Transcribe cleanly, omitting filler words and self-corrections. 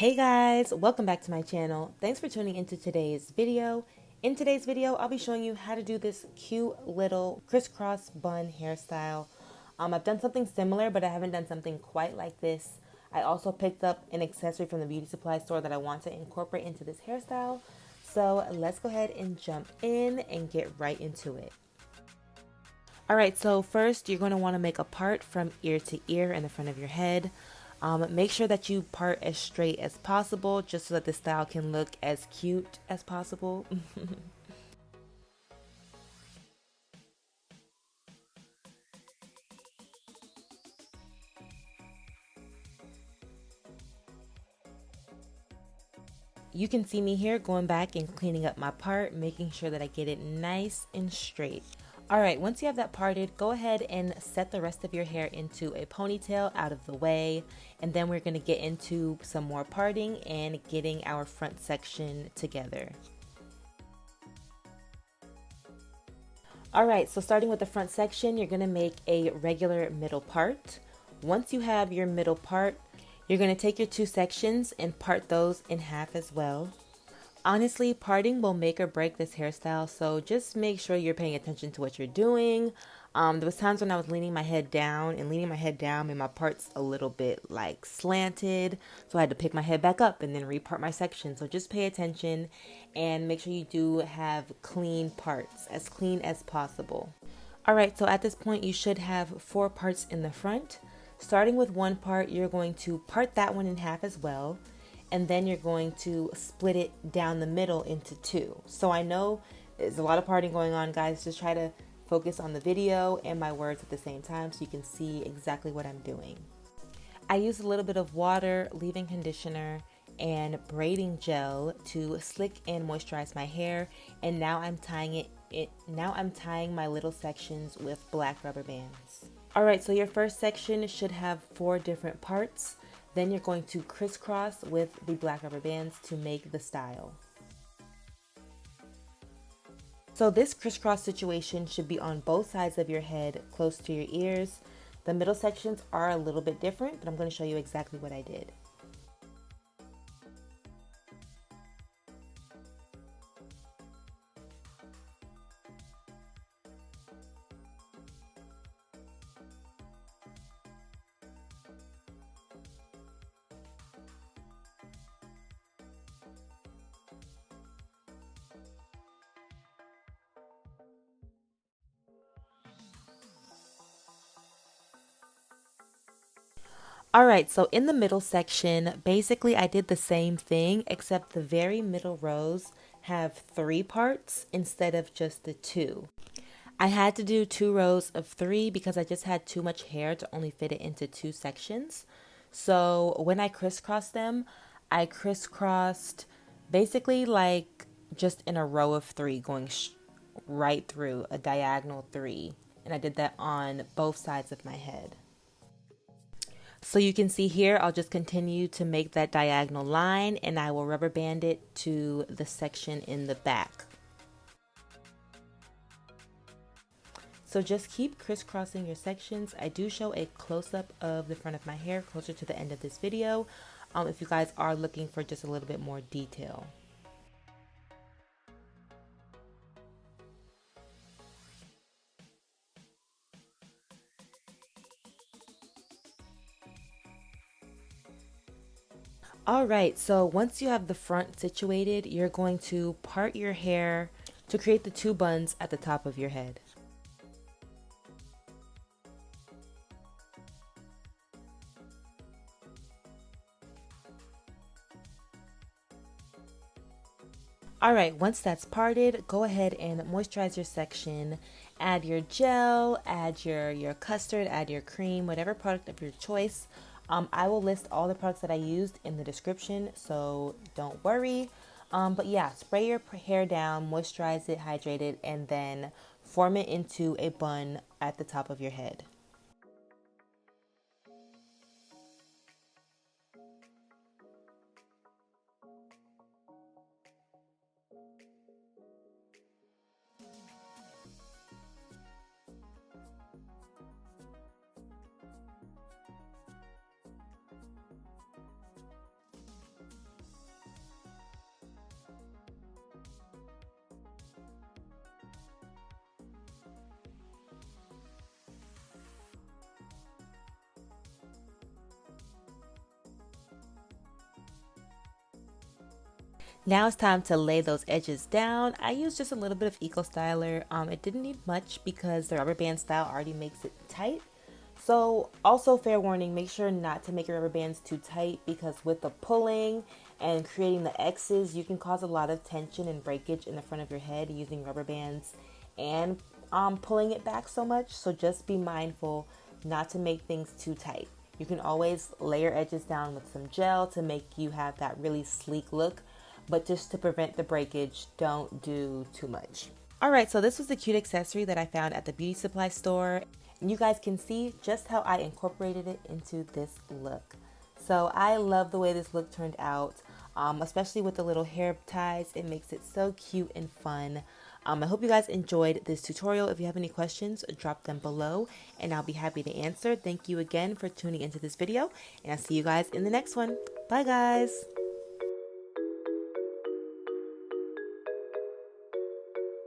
Hey guys, welcome back to my channel. Thanks for tuning into today's video. In today's video, I'll be showing you how to do this cute little crisscross bun hairstyle. I've done something similar, but I haven't done something quite like this. I also picked up an accessory from the beauty supply store that I want to incorporate into this hairstyle. So let's go ahead and jump in and get right into it. Alright, so first you're going to want to make a part from ear to ear in the front of your head. Make sure that you part as straight as possible just so that the style can look as cute as possible. You can see me here going back and cleaning up my part, making sure that I get it nice and straight. Alright, once you have that parted, go ahead and set the rest of your hair into a ponytail out of the way. And then we're going to get into some more parting and getting our front section together. Alright, so starting with the front section, you're going to make a regular middle part. Once you have your middle part, you're going to take your two sections and part those in half as well. Honestly, parting will make or break this hairstyle, so just make sure you're paying attention to what you're doing. There was times when I was leaning my head down, and leaning my head down made my parts a little bit like slanted, so I had to pick my head back up and then repart my section. So just pay attention and make sure you do have clean parts, as clean as possible. Alright, so at this point you should have 4 parts in the front. Starting with one part, you're going to part that one in half as well. And then you're going to split it down the middle into 2. So I know there's a lot of parting going on, guys. Just try to focus on the video and my words at the same time so you can see exactly what I'm doing. I use a little bit of water, leave-in conditioner, and braiding gel to slick and moisturize my hair. And now I'm tying my little sections with black rubber bands. Alright, so your first section should have 4 different parts. Then you're going to crisscross with the black rubber bands to make the style. So this crisscross situation should be on both sides of your head, close to your ears. The middle sections are a little bit different, but I'm going to show you exactly what I did. Alright, so in the middle section, basically I did the same thing, except the very middle rows have 3 parts instead of just the 2. I had to do 2 rows of 3 because I just had too much hair to only fit it into 2 sections. So when I crisscrossed them, I crisscrossed basically like just in a row of 3 going right through a diagonal 3. And I did that on both sides of my head. So you can see here, I'll just continue to make that diagonal line and I will rubber band it to the section in the back. So just keep crisscrossing your sections. I do show a close-up of the front of my hair closer to the end of this video if you guys are looking for just a little bit more detail. Alright, so once you have the front situated, you're going to part your hair to create the 2 buns at the top of your head. Alright, once that's parted, go ahead and moisturize your section. Add your gel, add your custard, add your cream, whatever product of your choice. I will list all the products that I used in the description, so don't worry. But yeah, spray your hair down, moisturize it, hydrate it, and then form it into a bun at the top of your head. Now it's time to lay those edges down. I used just a little bit of Eco Styler. It didn't need much because the rubber band style already makes it tight. So also fair warning, make sure not to make your rubber bands too tight because with the pulling and creating the X's, you can cause a lot of tension and breakage in the front of your head using rubber bands and pulling it back so much. So just be mindful not to make things too tight. You can always layer edges down with some gel to make you have that really sleek look, but just to prevent the breakage, don't do too much. Alright, so this was the cute accessory that I found at the beauty supply store. And you guys can see just how I incorporated it into this look. So I love the way this look turned out, especially with the little hair ties. It makes it so cute and fun. I hope you guys enjoyed this tutorial. If you have any questions, drop them below and I'll be happy to answer. Thank you again for tuning into this video and I'll see you guys in the next one. Bye guys.